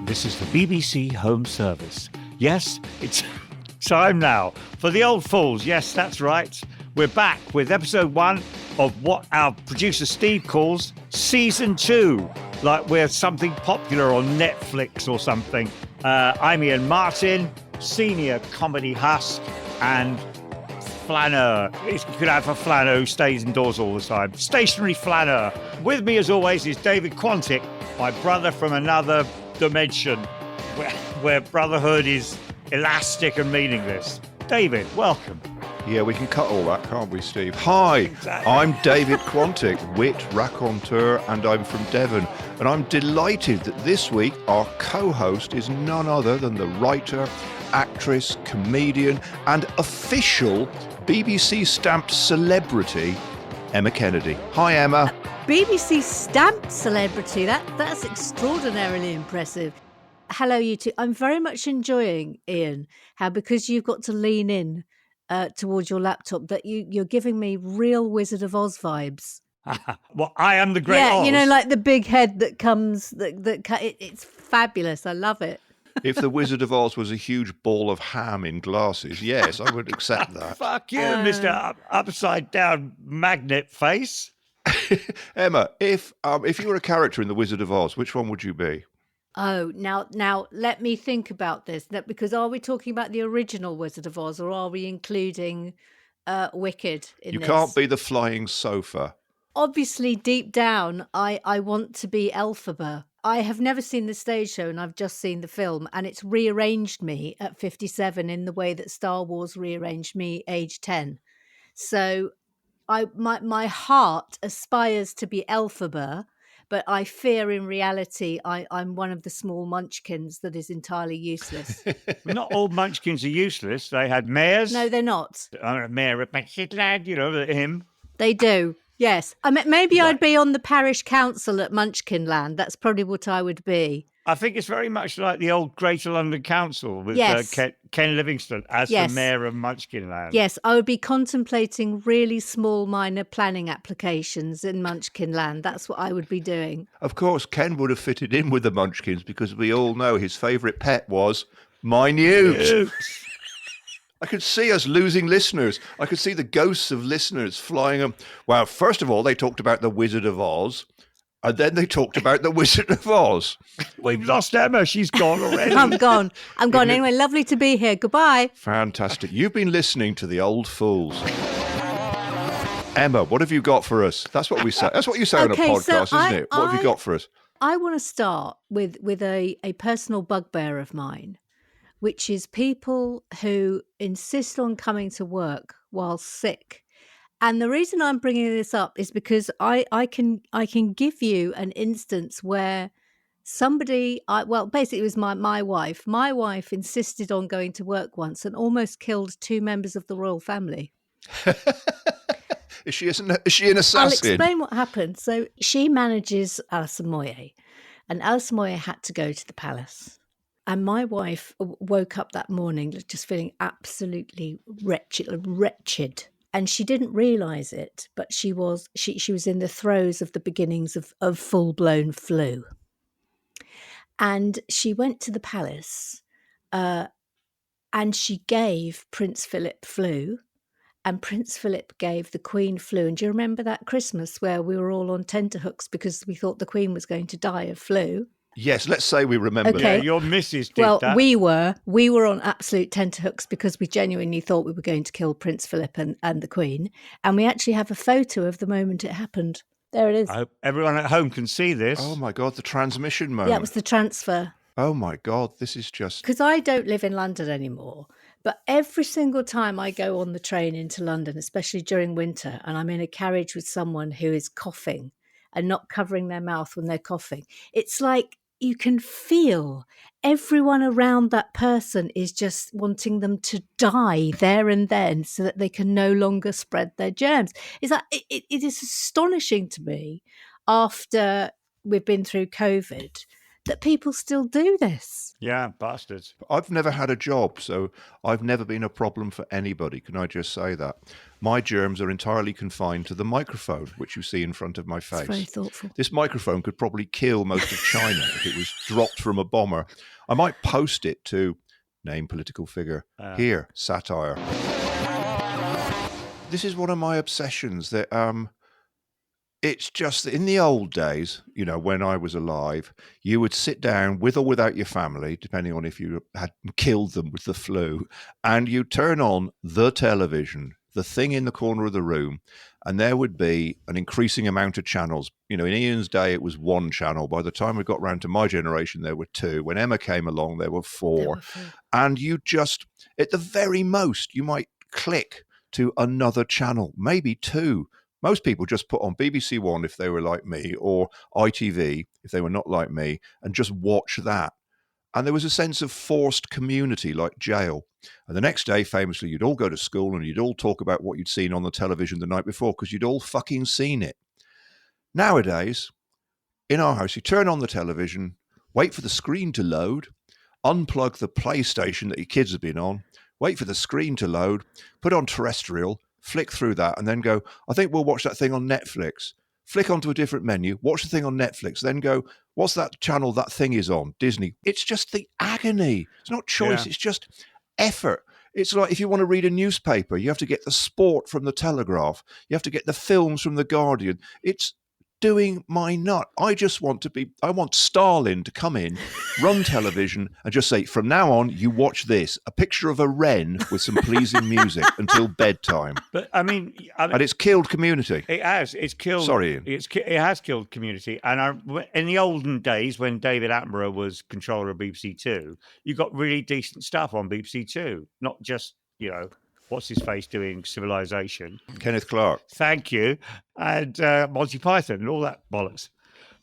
This is the BBC Home Service. Yes, it's time now for the old fools. Yes, that's right. We're back with episode 1 of what our producer Steve calls season 2. Like we're something popular on Netflix or something. I'm Ian Martin, senior comedy husk and flaneur. You could have a flaneur who stays indoors all the time. Stationary flaneur. With me as always is David Quantick, my brother from another dimension where brotherhood is elastic and meaningless. David, welcome. Yeah, we can cut all that, can't we, Steve? Hi, exactly. I'm David Quantick, wit, raconteur, and I'm from Devon. And I'm delighted that this week our co-host is none other than the writer, actress, comedian, and official BBC stamped celebrity, Emma Kennedy. Hi, Emma. BBC stamped celebrity. That's extraordinarily impressive. Hello, you two. I'm very much enjoying, Ian, how because you've got to lean in towards your laptop, that you're giving me real Wizard of Oz vibes. Well, I am the Great Oz. Yeah, you know, like the big head that comes. It's fabulous. I love it. If the Wizard of Oz was a huge ball of ham in glasses, yes, I would accept that. Fuck you, Mr. Upside Down Magnet Face. Emma, if you were a character in the Wizard of Oz, which one would you be? Oh, now let me think about this. Because are we talking about the original Wizard of Oz, or are we including Wicked in this? You can't be the flying sofa. Obviously, deep down, I want to be Elphaba. I have never seen the stage show, and I've just seen the film, and it's rearranged me at 57 in the way that Star Wars rearranged me age 10. So my heart aspires to be Elphaba, but I fear in reality I'm one of the small munchkins that is entirely useless. Not all munchkins are useless. They had mayors. No, they're not. I'm a mayor of Munchkinland, you know, him. They do. Yes. I mean, maybe I'd be on the parish council at Munchkinland. That's probably what I would be. I think it's very much like the old Greater London Council with Ken Livingstone as the mayor of Munchkinland. Yes, I would be contemplating really small minor planning applications in Munchkinland. That's what I would be doing. Of course, Ken would have fitted in with the Munchkins because we all know his favourite pet was minute. I could see us losing listeners. I could see the ghosts of listeners flying. Well, first of all, they talked about the Wizard of Oz, and then they talked about the Wizard of Oz. We've lost Emma. She's gone already. I'm gone. Anyway, lovely to be here. Goodbye. Fantastic. You've been listening to The Old Fools. Emma, what have you got for us? That's what we say. That's what you say on a podcast, isn't it? What have you got for us? I want to start with a personal bugbear of mine, which is people who insist on coming to work while sick. And the reason I'm bringing this up is because I can give you an instance where somebody, basically it was my wife. My wife insisted on going to work once and almost killed 2 members of the royal family. Is she an assassin? I'll explain what happened. So she manages Alison Moyet, and Alison Moyet had to go to the palace. And my wife woke up that morning just feeling absolutely wretched. And she didn't realise it, but she was in the throes of the beginnings of full-blown flu. And she went to the palace and she gave Prince Philip flu, and Prince Philip gave the Queen flu. And do you remember that Christmas where we were all on tenterhooks because we thought the Queen was going to die of flu? Yes, let's say we remember that. Yeah, your missus did that. Well, we were on absolute tenterhooks because we genuinely thought we were going to kill Prince Philip and the Queen. And we actually have a photo of the moment it happened. There it is. I hope everyone at home can see this. Oh, my God, the transmission moment. Yeah, it was the transfer. Oh, my God, this is just... Because I don't live in London anymore. But every single time I go on the train into London, especially during winter, and I'm in a carriage with someone who is coughing and not covering their mouth when they're coughing, it's like you can feel everyone around that person is just wanting them to die there and then so that they can no longer spread their germs. It's like, it is astonishing to me after we've been through COVID that people still do this. Yeah, bastards. I've never had a job, so I've never been a problem for anybody. Can I just say that? My germs are entirely confined to the microphone, which you see in front of my face. It's very thoughtful. This microphone could probably kill most of China if it was dropped from a bomber. I might post it to name political figure. Here, satire. This is one of my obsessions that it's just that in the old days, you know, when I was alive, you would sit down with or without your family, depending on if you had killed them with the flu, and you turn on the television, the thing in the corner of the room, and there would be an increasing amount of channels. You know, in Ian's day, it was one channel. By the time we got round to my generation, there were two. When Emma came along, there were four. And you just, at the very most, you might click to another channel, maybe two. Most people just put on BBC One if they were like me, or ITV if they were not like me, and just watch that. And there was a sense of forced community, like jail. And the next day, famously, you'd all go to school and you'd all talk about what you'd seen on the television the night before because you'd all fucking seen it. Nowadays, in our house, you turn on the television, wait for the screen to load, unplug the PlayStation that your kids have been on, wait for the screen to load, put on terrestrial, flick through that, and then go, I think we'll watch that thing on Netflix. Flick onto a different menu, watch the thing on Netflix, then go, what's that channel that thing is on? Disney. It's just the agony. It's not choice, It's just effort. It's like if you want to read a newspaper, you have to get the sport from the Telegraph. You have to get the films from the Guardian. It's doing my nut. I want Stalin to come in, run television, and just say, from now on, you watch this, a picture of a wren with some pleasing music until bedtime. But I mean, and it's killed community. It has. It's killed. Sorry, Ian. It has killed community. And in the olden days, when David Attenborough was controller of BBC Two, you got really decent stuff on BBC Two, not just, you know, what's his face doing Civilization. Kenneth Clark. Thank you. And Monty Python and all that bollocks.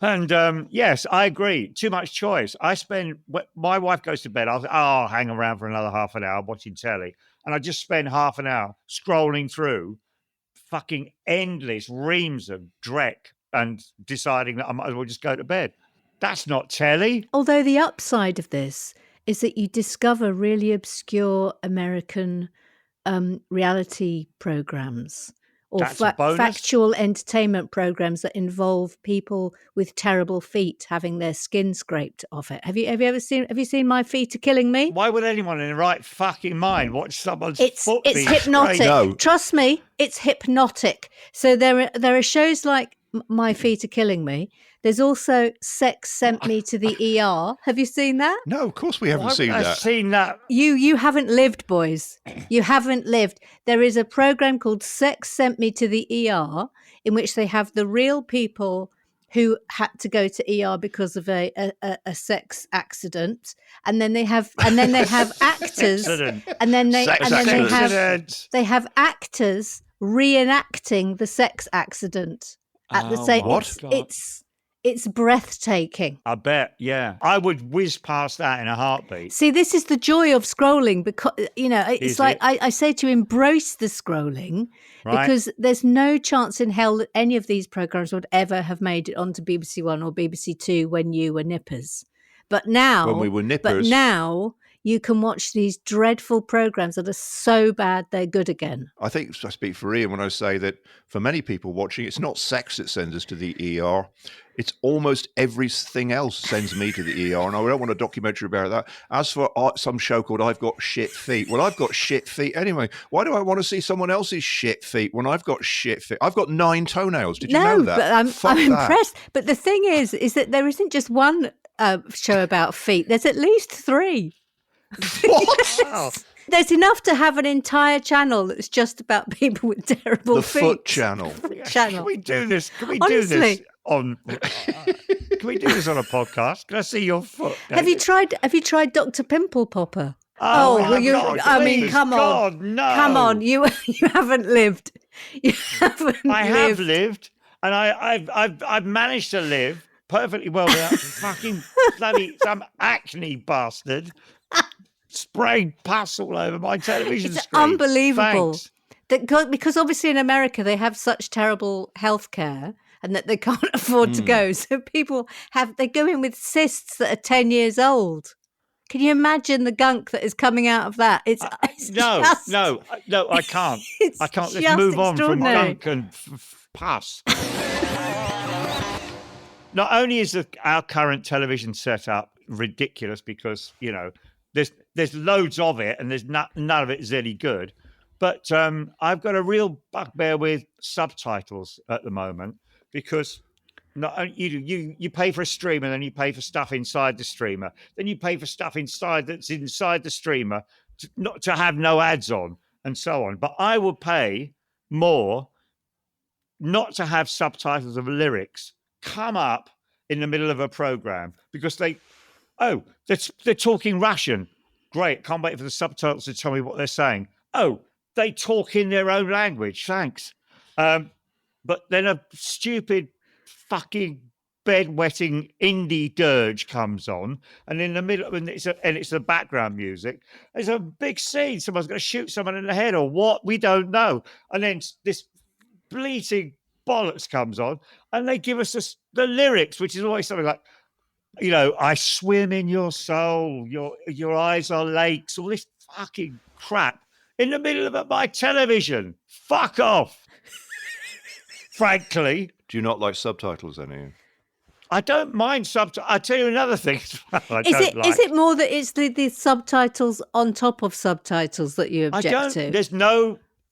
And yes, I agree. Too much choice. My wife goes to bed. I'll hang around for another half an hour watching telly. And I just spend half an hour scrolling through fucking endless reams of dreck and deciding that I might as well just go to bed. That's not telly. Although the upside of this is that you discover really obscure American reality programs or factual entertainment programs that involve people with terrible feet having their skin scraped off it. Have you seen My Feet Are Killing Me? Why would anyone in the right fucking mind watch someone's foot? It's hypnotic. No. Trust me, it's hypnotic. So there are shows like My Feet Are Killing Me. There's also Sex Sent Me to the ER. Have you seen that? No, of course we haven't seen that. I've seen that. You haven't lived, boys. You haven't lived. There is a program called Sex Sent Me to the ER in which they have the real people who had to go to ER because of a sex accident, and then they have actors, and then they have actors reenacting the sex accident at the same. What? It's breathtaking. I bet, yeah. I would whiz past that in a heartbeat. See, this is the joy of scrolling because, you know, it's like I say to embrace the scrolling, right? Because there's no chance in hell that any of these programs would ever have made it onto BBC One or BBC Two when you were nippers. But now, when we were nippers. But now you can watch these dreadful programs that are so bad they're good again. I think I speak for Ian when I say that for many people watching, it's not sex that sends us to the ER. It's almost everything else sends me to the ER, and I don't want a documentary about that. As for some show called I've Got Shit Feet, well, I've got shit feet anyway. Why do I want to see someone else's shit feet when I've got shit feet? I've got 9 toenails. Did you know that? But I'm impressed. But the thing is that there isn't just one show about feet. There's at least 3. What? Yes. There's enough to have an entire channel that's just about people with terrible feet. The foot channel. Can we do this? Can we do this on? Can we do this on a podcast? Can I see your foot? Have you tried Dr Pimplepopper? Come on. God, no. Come on, you haven't lived. You haven't. I have lived, and I've managed to live perfectly well without fucking bloody some acne bastard spraying pus all over my television screen. It's unbelievable. Thanks. Because obviously in America they have such terrible healthcare and that they can't afford to go. So they go in with cysts that are 10 years old. Can you imagine the gunk that is coming out of that? It's no, I can't. I can't. Let's just move on from extraordinary. gunk and pus. Not only is our current television setup ridiculous because, you know, there's loads of it and there's none of it is any good, but I've got a real bugbear with subtitles at the moment because not only you pay for a streamer, then you pay for stuff inside the streamer, then you pay for stuff inside the streamer not to have no ads on and so on. But I will pay more not to have subtitles of lyrics come up in the middle of a program because they're talking Russian. Great, can't wait for the subtitles to tell me what they're saying. Oh, they talk in their own language. Thanks. But then a stupid fucking bedwetting indie dirge comes on, and in the middle, and it's the background music. There's a big scene. Someone's going to shoot someone in the head or what? We don't know. And then this bleating bollocks comes on, and they give us the lyrics, which is always something like, you know, I swim in your soul, your eyes are lakes, all this fucking crap in the middle of my television. Fuck off. Frankly. Do you not like subtitles, any? I don't mind subtitles. I'll tell you another thing. Is it more that it's the subtitles on top of subtitles that you object to?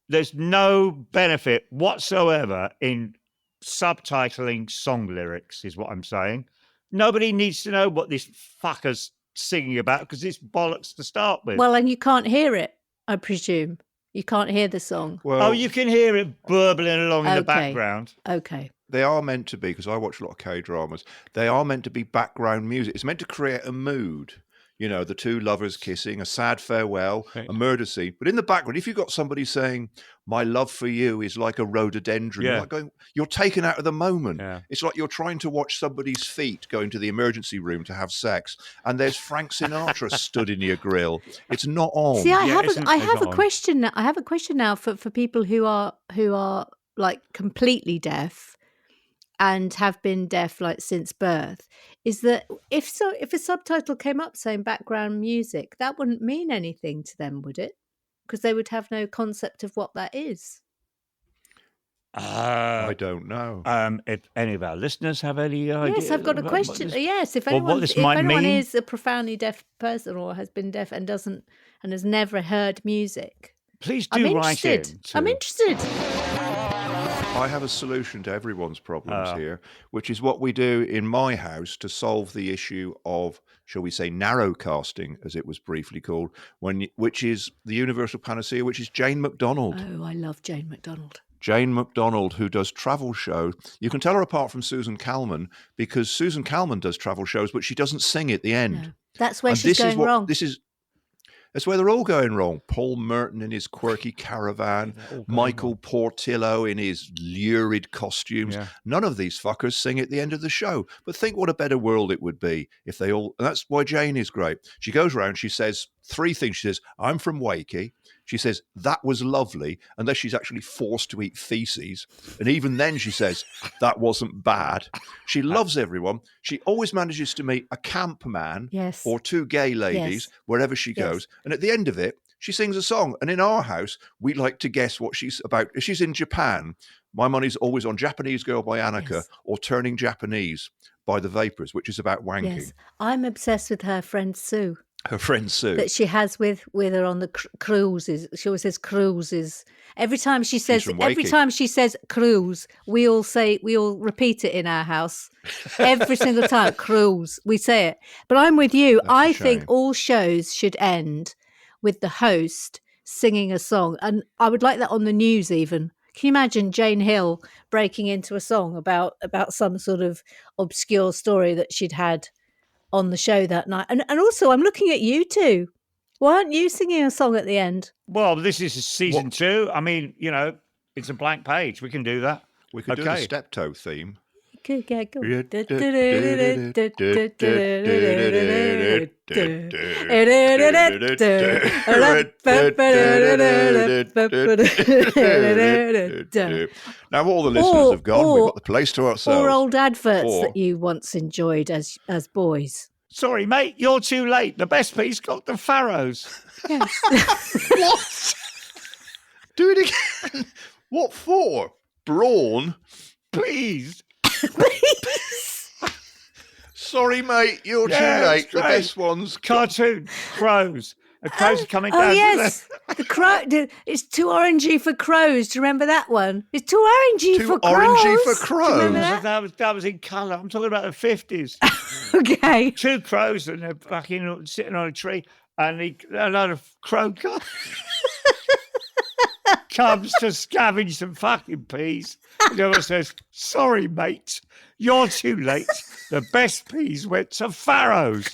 There's no benefit whatsoever in subtitling song lyrics, is what I'm saying. Nobody needs to know what this fucker's singing about because it's bollocks to start with. Well, and you can't hear it, I presume. You can't hear the song. Well, you can hear it burbling along in the background. Okay. They are meant to be, because I watch a lot of K-dramas, they are meant to be background music. It's meant to create a mood. You know, the two lovers kissing, a sad farewell, a murder scene. But in the background, if you've got somebody saying, my love for you is like a rhododendron, you're taken out of the moment. Yeah. It's like you're trying to watch somebody's feet going to the emergency room to have sex, and there's Frank Sinatra stood in your grill. It's not on. See, I have a question now. I have a question now for people who are like completely deaf and have been deaf like since birth, is that if a subtitle came up saying background music, that wouldn't mean anything to them, would it? Because they would have no concept of what that is. I don't know. If any of our listeners have any idea. Yes, I've got a question. Yes, if anyone is a profoundly deaf person or has been deaf and has never heard music, please do write in. I'm interested. I have a solution to everyone's problems here, which is what we do in my house to solve the issue of, shall we say, narrowcasting, as it was briefly called, which is the universal panacea, which is Jane McDonald. Oh, I love Jane McDonald. Jane McDonald, who does travel shows. You can tell her apart from Susan Calman, because Susan Calman does travel shows, but she doesn't sing at the end. No. That's where she's going wrong. That's where they're all going wrong. Paul Merton in his quirky caravan, Michael Portillo in his lurid costumes. Yeah. None of these fuckers sing at the end of the show. But think what a better world it would be if they all... And that's why Jane is great. She goes around, she says three things. She says, I'm from Wakey. She says, that was lovely, unless she's actually forced to eat feces. And even then she says, that wasn't bad. She loves everyone. She always manages to meet a camp man or two gay ladies wherever she goes. And at the end of it, she sings a song. And in our house, we like to guess what she's about. If she's in Japan, my money's always on Japanese Girl by Annika or Turning Japanese by The Vapors, which is about wanking. Yes. I'm obsessed with her friend Sue. Her friend Sue. That she has with her on the cruises. She always says cruises. Every time she says cruise, we all repeat it in our house. Every single time, cruise, we say it. But I'm with you. I think all shows should end with the host singing a song. And I would like that on the news even. Can you imagine Jane Hill breaking into a song about some sort of obscure story that she'd had on the show that night? And also, I'm looking at you two. Why aren't you singing a song at the end? Well, this is season 2. I mean, you know, it's a blank page. We can do that. We could do the Steptoe theme. Could get go. Now all the listeners have gone. We've got the place to ourselves. Or old adverts Or- that you once enjoyed as boys. Sorry, mate, you're too late. The best piece got the Pharaohs. Yes. What? Do it again. What for? Brawn? Please. Sorry, mate, you're Yeah, too late. The great. best ones. Cartoon. Crows. The crows are coming down. Oh to yes, the crow. It's too orangey for crows. Do you remember that one? It's too orangey Too for crows. orangey for Do you remember crows? that? That was in colour. I'm talking about the 50s. Okay. Two crows and they're fucking sitting on a tree, and another crow comes to scavenge some fucking peas. And the other says, "Sorry, mate, you're too late. The best peas went to Pharaohs."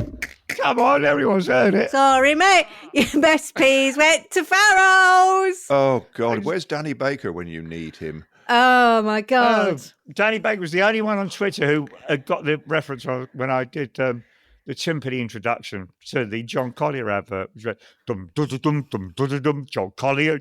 Come on, everyone's heard it. Sorry, mate. Your best peas went to Pharaohs. Oh, God. Where's Danny Baker when you need him? Oh my God. Danny Baker was the only one on Twitter who got the reference when I did the timpani introduction to the John Collier advert, which went dum dum dum dum dum dum. John Collier,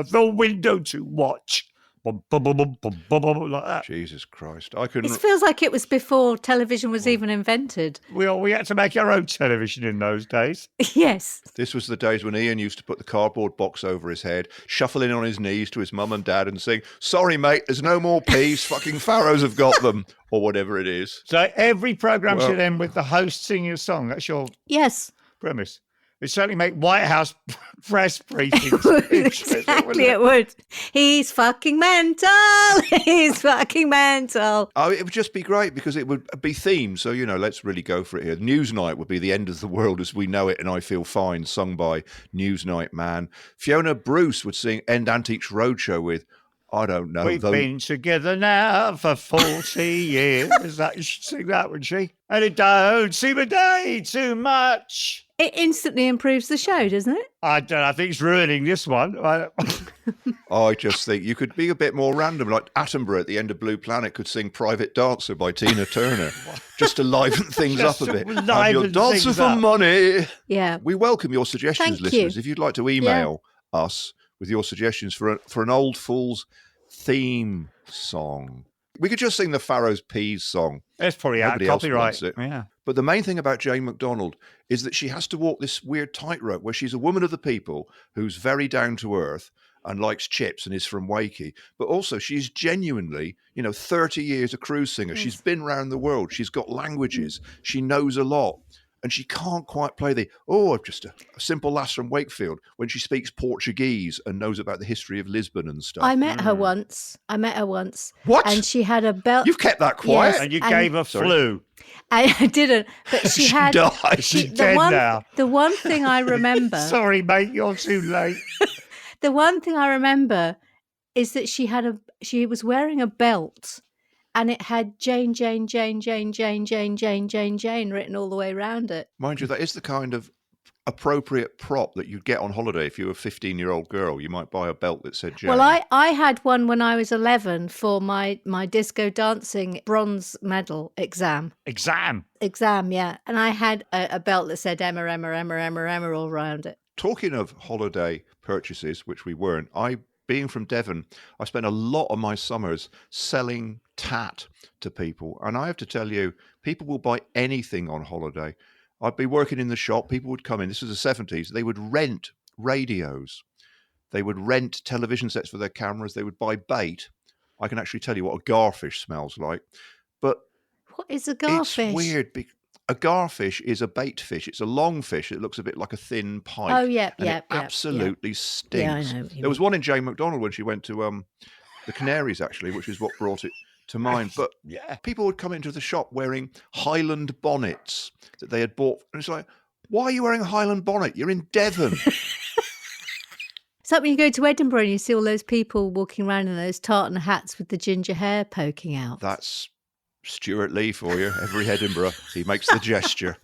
the window to watch. Bum, bum, bum, bum, bum, bum, bum, like that. Jesus Christ. I couldn't. It feels like it was before television was even invented. We had to make our own television in those days. Yes. This was the days when Ian used to put the cardboard box over his head, shuffle in on his knees to his mum and dad and sing, "Sorry, mate, there's no more peas. Fucking Pharaohs have got them," or whatever it is. So every program Well- should end with the host singing a song. That's your Yes. premise. It certainly make White House press briefings. Exactly, it would. He's fucking mental. He's fucking mental. Oh, it would just be great because it would be themed. So, let's really go for it here. Newsnight would be The End of the World as We Know It and I Feel Fine, sung by Newsnight Man. Fiona Bruce would sing End Antiques Roadshow with, I don't know. We've been together now for 40 years. That she'd sing that, wouldn't she? And it don't seem a day too much. It instantly improves the show, doesn't it? I don't know. I think it's ruining this one. I just think you could be a bit more random, like Attenborough at the end of Blue Planet could sing Private Dancer by Tina Turner, just to liven things Just up a to bit. liven I'm your dancer things for up. money. Yeah. We welcome your suggestions, Thank listeners. you. If you'd like to email us with your suggestions for an Old Fool's theme song. We could just sing the Pharaoh's Peas song. It's probably out of Nobody else copyright. wants it. Yeah. But the main thing about Jane McDonald is that she has to walk this weird tightrope where she's a woman of the people who's very down to earth and likes chips and is from Wakey. But also she's genuinely, 30 years a cruise singer. She's been around the world. She's got languages. She knows a lot. And she can't quite play I'm just a simple lass from Wakefield when she speaks Portuguese and knows about the history of Lisbon and stuff. I met her once. What? And she had a belt. You've kept that quiet? Yes. And you And- gave her Sorry. flu. I didn't, but she had. died. She's dead now. The one thing I remember. Sorry, mate, you're too late. The one thing I remember is that she was wearing a belt and it had Jane written all the way around it. Mind you, that is the kind of appropriate prop that you'd get on holiday if you were a 15-year-old girl. You might buy a belt that said Jane. Well, I had one when I was 11 for my disco dancing bronze medal exam. Exam. Yeah. And I had a belt that said Emma all around it. Talking of holiday purchases, which we weren't, being from Devon, I spent a lot of my summers selling tat to people. And I have to tell you, people will buy anything on holiday. I'd be working in the shop. People would come in. This was the 70s. They would rent radios. They would rent television sets for their cameras. They would buy bait. I can actually tell you what a garfish smells like. But What is a garfish? it's weird. A garfish is a bait fish. It's a long fish. It looks a bit like a thin pike. Oh, yeah, and yeah, it yeah, absolutely stinks. Yeah, I know what you There was one in Jane McDonald when she went to the Canaries, actually, which is what brought it to mind. But Yeah. people would come into the shop wearing Highland bonnets that they had bought. And it's like, why are you wearing a Highland bonnet? You're in Devon. It's like when you go to Edinburgh and you see all those people walking around in those tartan hats with the ginger hair poking out. That's Stuart Lee for you. Every Edinburgh, he makes the gesture.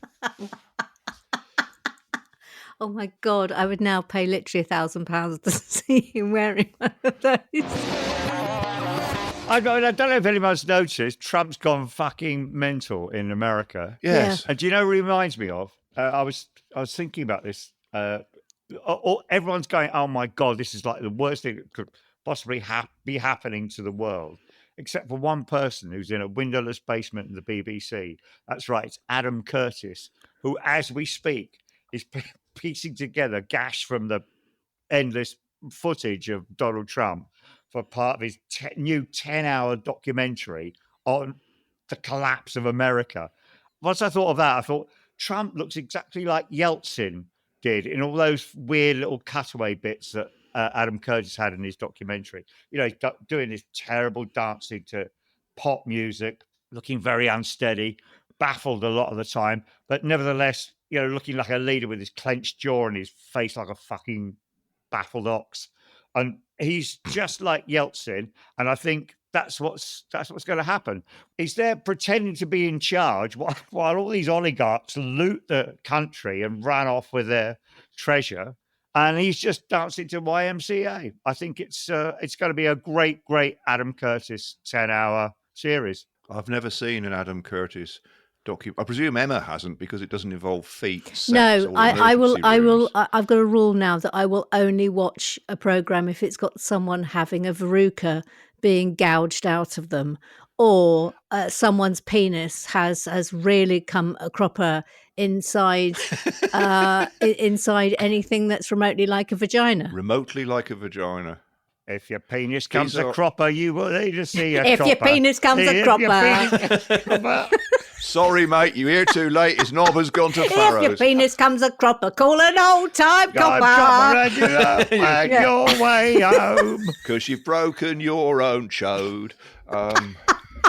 Oh my God, I would now pay literally £1,000 to see him wearing one of those. I don't know if anyone's noticed, Trump's gone fucking mental in America. Yes. And do you know what it reminds me of? I was thinking about this. Everyone's going, oh my God, this is like the worst thing that could possibly be happening to the world, except for one person who's in a windowless basement in the BBC. That's right, it's Adam Curtis, who, as we speak, is piecing together gash from the endless footage of Donald Trump for part of his new 10-hour documentary on the collapse of America. Once I thought of that, I thought Trump looks exactly like Yeltsin did in all those weird little cutaway bits that Adam Curtis had in his documentary. You know, he's doing this terrible dancing to pop music, looking very unsteady, baffled a lot of the time, but nevertheless, you know, looking like a leader with his clenched jaw and his face like a fucking baffled ox. And he's just like Yeltsin, and I think that's what's going to happen. He's there pretending to be in charge while all these oligarchs loot the country and run off with their treasure, and he's just dancing to YMCA. I think it's going to be a great Adam Curtis 10-hour series. I've never seen an Adam Curtis I presume Emma hasn't, because it doesn't involve feet. Sex, No, I will. rooms. I've got a rule now that I will only watch a program if it's got someone having a verruca being gouged out of them, or someone's penis has really come a cropper inside inside anything that's remotely like a vagina. Remotely like a vagina. If your penis comes a cropper, you will need to see a If cropper. your penis comes a cropper. Sorry, mate, you're here too late. His knob has gone to If Farrow's. your penis comes a cropper, call an old-time copper. Make your way home. Because you've broken your own chode.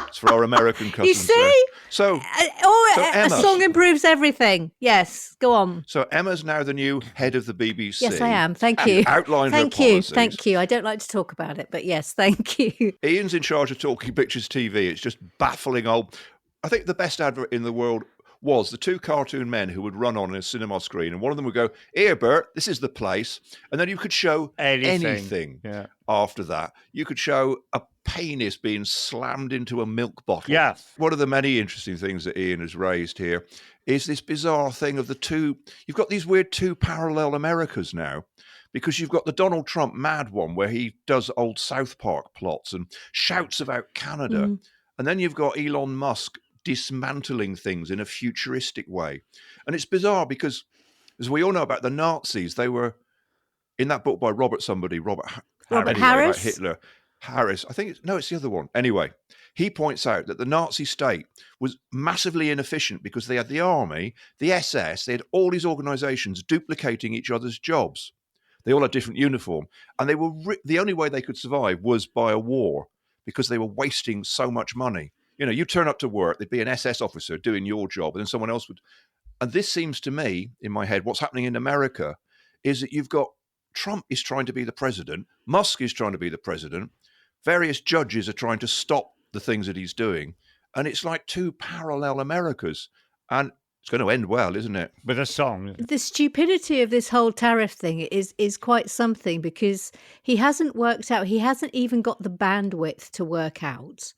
It's for our American customers. You see? So a Emma. song improves everything. Yes, go on. So Emma's now the new head of the BBC. Yes, I am. Thank and you. Outlined Thank her you. policies. Thank you. I don't like to talk about it, but yes, thank you. Ian's in charge of Talking Pictures TV. It's just baffling old. I think the best advert in the world was the two cartoon men who would run on a cinema screen, and one of them would go, "Here, Bert, this is the place," and then you could show anything. Yeah. After that. You could show a penis being slammed into a milk bottle. Yeah. One of the many interesting things that Ian has raised here is this bizarre thing of the two. You've got these weird two parallel Americas now, because you've got the Donald Trump mad one where he does old South Park plots and shouts about Canada. And then you've got Elon Musk dismantling things in a futuristic way. And it's bizarre because, as we all know about the Nazis, they were, in that book by Robert Harris? about Hitler. Harris, I think it's the other one. Anyway, he points out that the Nazi state was massively inefficient because they had the army, the SS, they had all these organizations duplicating each other's jobs. They all had different uniform, and they were the only way they could survive was by a war, because they were wasting so much money. You know, you turn up to work, there'd be an SS officer doing your job, and then someone else would. And this seems to me, in my head, what's happening in America is that you've got Trump is trying to be the president, Musk is trying to be the president, various judges are trying to stop the things that he's doing, and it's like two parallel Americas. And it's going to end well, isn't it? With a song. The stupidity of this whole tariff thing is quite something, because he hasn't worked out, he hasn't even got the bandwidth to work out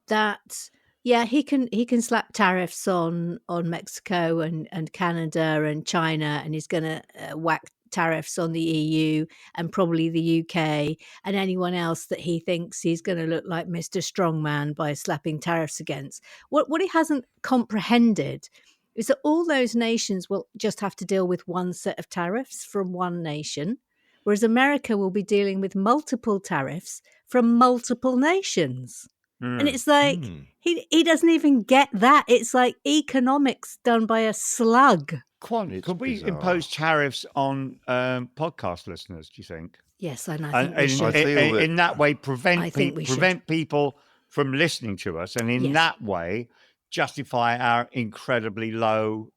that, yeah, he can slap tariffs on Mexico and Canada and China, and he's going to whack tariffs on the EU and probably the UK and anyone else that he thinks he's going to look like Mr. Strongman by slapping tariffs against. What he hasn't comprehended is that all those nations will just have to deal with one set of tariffs from one nation, whereas America will be dealing with multiple tariffs from multiple nations. And it's like, he doesn't even get that. It's like economics done by a slug. Quantick, could we bizarre. impose tariffs on podcast listeners, do you think? Yes, and I think we should. In that way, I think we should. prevent people from listening to us, and in Yes. that way, justify our incredibly low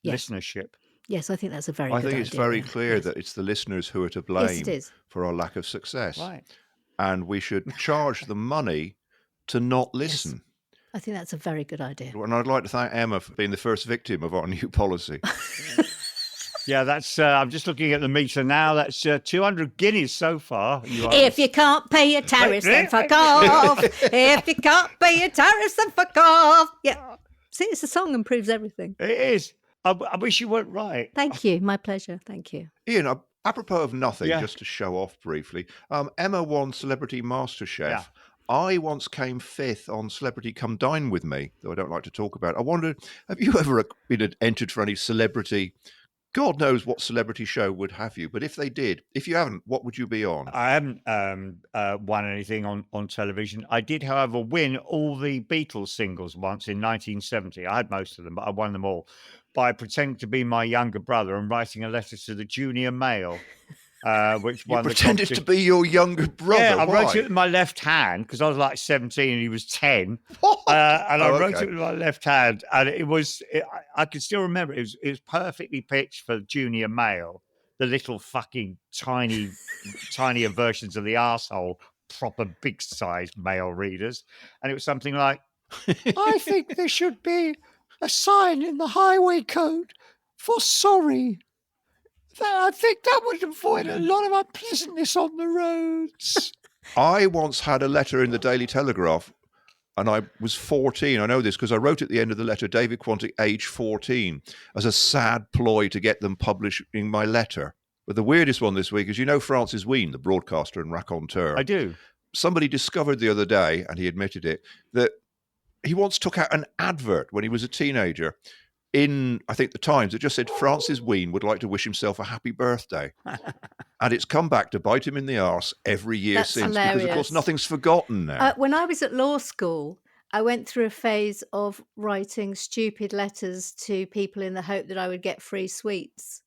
listenership. Yes, I think that's a very I good think it's idea, very yeah. clear Yes. that it's the listeners who are to Yes, blame it is. for our lack of success. Right. And we should charge them money to not listen. I think that's a very good idea. And I'd like to thank Emma for being the first victim of our new policy. Yeah, that's. I'm just looking at the meter now. That's 200 guineas so far. If you can't pay your tariffs, then fuck off. If you can't pay your tariffs, then fuck off. Yeah. See, it's a song and proves everything. It is. I wish you weren't right. Thank you. My pleasure. Thank you. Ian, apropos of nothing, Yeah. just to show off briefly, Emma won Celebrity MasterChef. Yeah. I once came 5th on Celebrity Come Dine With Me, though I don't like to talk about it. I wondered, have you ever been entered for any celebrity? God knows what celebrity show would have you, but if they did, if you haven't, what would you be on? I haven't won anything on television. I did, however, win all the Beatles singles once in 1970. I had most of them, but I won them all by pretending to be my younger brother and writing a letter to the Junior Mail. Which You won the pretended to competition. be your younger brother. Yeah, I Why? wrote it with my left hand because I was like 17 and he was 10. What? And I Oh, wrote okay. it with my left hand, and I can still remember it was perfectly pitched for Junior Mail, the little fucking tinier versions of the arsehole, proper big sized male readers. And it was something like, I think there should be a sign in the highway code for sorry. I think that would avoid a lot of unpleasantness on the roads. I once had a letter in the Daily Telegraph, and I was 14. I know this because I wrote at the end of the letter, David Quantick, age 14, as a sad ploy to get them publishing my letter. But the weirdest one this week is, Francis Wheen, the broadcaster and raconteur. I do. Somebody discovered the other day, and he admitted it, that he once took out an advert when he was a teenager in, I think, the Times. It just said Francis Wheen would like to wish himself a happy birthday. And it's come back to bite him in the arse every year That's since. Because, of hilarious. course, nothing's forgotten now. When I was at law school, I went through a phase of writing stupid letters to people in the hope that I would get free sweets.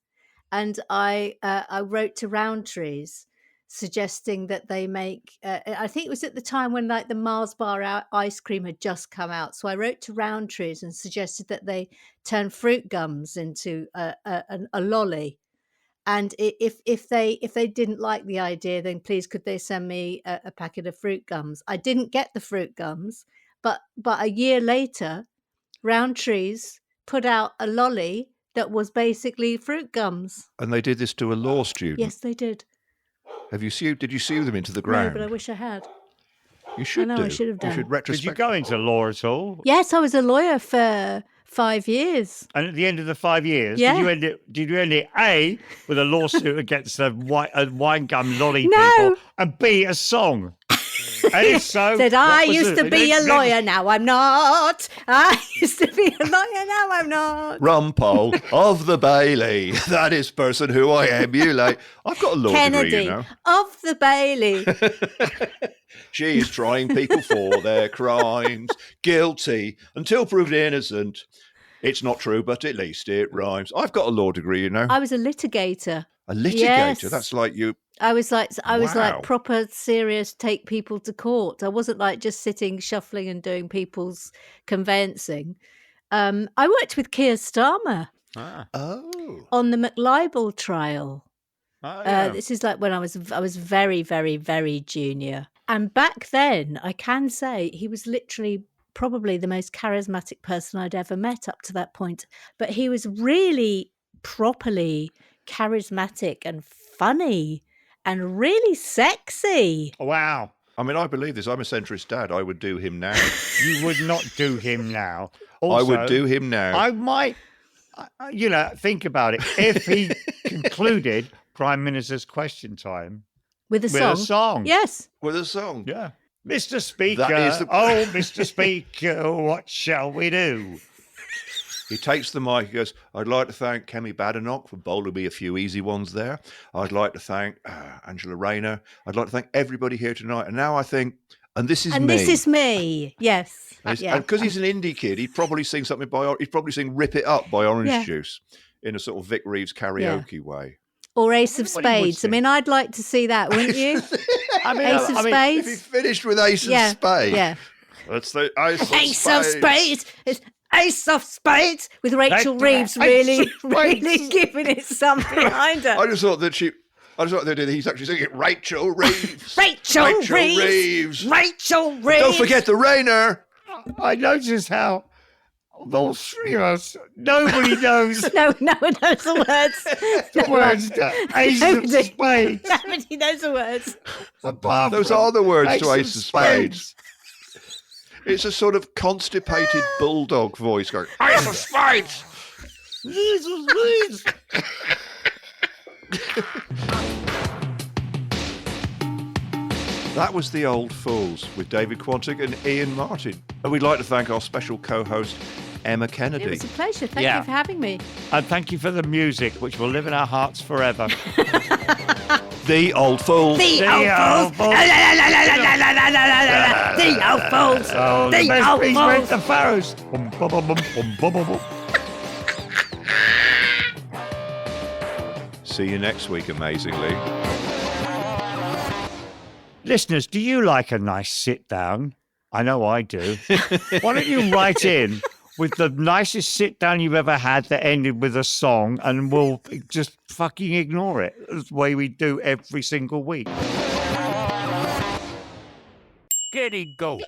And I wrote to Roundtree's suggesting that they make, I think it was at the time when like the Mars bar ice cream had just come out. So I wrote to Roundtree's and suggested that they turn fruit gums into a lolly. And if they didn't like the idea, then please could they send me a packet of fruit gums? I didn't get the fruit gums, but a year later, Roundtree's put out a lolly that was basically fruit gums. And they did this to a law student. Yes, they did. Did you sue them into the No, ground? but I wish I had. You should know, do. I should have done. You should Did retrospect. you go into law at all? Yes, I was a lawyer for 5 years. And at the end of the 5 years, Yeah. did you end it A, with a lawsuit against the wine gum lolly No. people, and B, a song? And if so, Said, what I was used it? to be a lawyer, now I'm not. I used to be a lawyer, now I'm not. Rumpole of the Bailey. That is person who I emulate. I've got a law Kennedy degree, of the Bailey. She is trying people for their crimes. Guilty until proved innocent. It's not true, but at least it rhymes. I've got a law degree, I was a litigator. A litigator. Yes. That's like you. I was like Wow. proper serious, take people to court. I wasn't like just sitting, shuffling and doing people's conveyancing. I worked with Keir Starmer Ah, Oh. on the McLibel trial. yeah. This is like when I was very, very, very junior. And back then, I can say he was literally probably the most charismatic person I'd ever met up to that point. But he was really properly charismatic and funny and really sexy. Wow. I mean, I believe this. I'm a centrist dad. I would do him now. You would not do him now. I Also, would do him now. I might, think about it. If he concluded Prime Minister's Question Time With a with song. a song. Yes. With a song. Yeah. Mr. Speaker, That is the- oh, Mr. Speaker, what shall we do? He takes the mic. He goes, I'd like to thank Kemi Badenoch for bowling me a few easy ones there. I'd like to thank Angela Rayner. I'd like to thank everybody here tonight. And now I think, and this is And me. this is me. Yes. And Yeah. because he's an indie kid, he'd probably sing something he'd probably sing Rip It Up by Orange Yeah. Juice in a sort of Vic Reeves karaoke way. Or Ace of What he would Spades. I sing. mean, I'd like to see that, wouldn't you? I mean, Ace of If he Spades. finished with Ace Yeah. of Spades. Yeah. That's the Ace of Ace of Spades. It's Ace of Spades with Rachel That's Reeves right. really, Ace of Spades. really giving it some behind her. I just thought that he's actually singing Rachel Reeves. Rachel Reeves. Reeves. Rachel Reeves. Don't forget the Rayner. I noticed how all three of us. Nobody knows No one knows the words. the words to Ace of Nobody. Spades. Nobody knows the words. Apart Those from are the words Ace to of Ace of Spades. It's a sort of constipated bulldog voice going, Ace of Spades! Ace of Spades. That was The Old Fools with David Quantick and Ian Martin. And we'd like to thank our special co-host, Emma Kennedy. It was a pleasure. Thank Yeah. you for having me. And thank you for the music, which will live in our hearts forever. The Old Fools. The old old fools. fools. The old fools. Oh, the The best old piece fools. went to Pharaohs. Bum, bum, bum, bum, bum, bum, bum, bum. See you next week, amazingly. Listeners, do you like a nice sit down? I know I do. Why don't you write in with the nicest sit down you've ever had that ended with a song, and we'll just fucking ignore it. That's the way we do every single week. Get it, go.